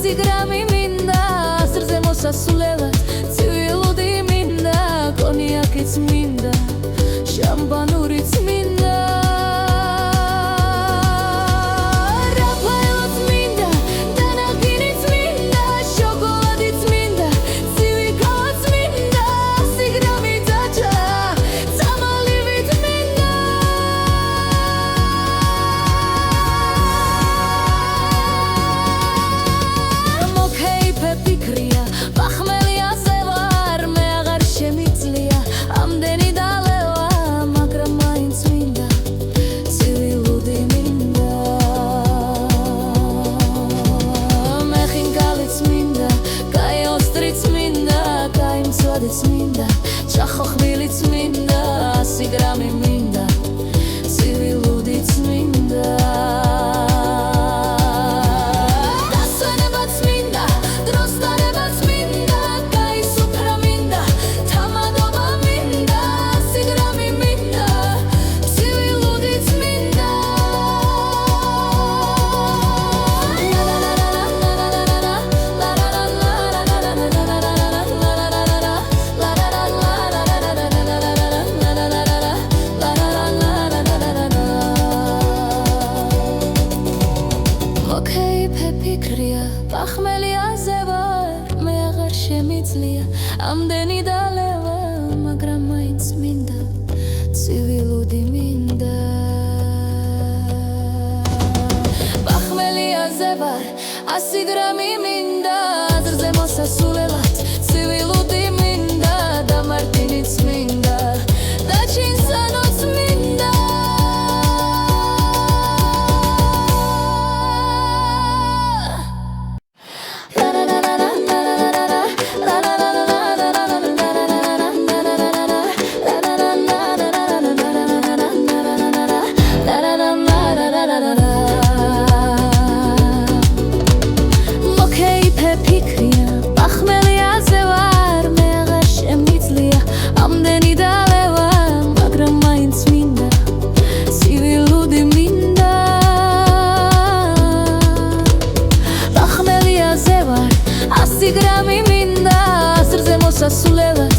100 გრამი მინდა ასრზე მოსასვლელად ცივილუდი მინდა კონიაკიც მინდა შამპანურიც მინდა რაფაელოც მინდა დანალგინიც მინდა შოკოლადიც მინდა ცივი კოლაც მინდა 100 გრამი დაჭა წამალივით მინდა მოკეიფე ფიქრია ბახმელიაზე ვარ მე აღარ შემიძლია ამდენი დალევა მაგრამ მაინც მინდა ცივილუდი მინდა მე ხინკალიც მინდა კაი ოსტრიც მინდა კაი მცვადიც მინდა ჩახოხბილიც მინდა 100 გრამი მინდა ცივილუდიც მინდა დასვენებაც მინდა დროსტანებაც მინდა კაი სუფრა მინდა თამადობა მინდა 100 გრამი მინდა ცივილუდიც მინდა მოკეიფე ფიქრია ბახმელიაზე ვარ მე აღარ შემიძლია ამდენი დალევა მაგრამ მაინც მინდა ცივილუდი მინდა ბახმელიაზე ვარ 100 გრამი მინდა აზრზე მოსასვლელად ცივილუდი მინდა და მარტინიც მინდა და ჩინსანოც მინდა მოკეიფე ფიქრია ბახმელიაზე ვარ მე აღარ შემიძლია ამდენი დალევა მაგრამ მაინც მინდა ცივილუდი მინდა ბახმელიაზე ვარ 100 გრამი მინდა ასრზე მოსასვლელად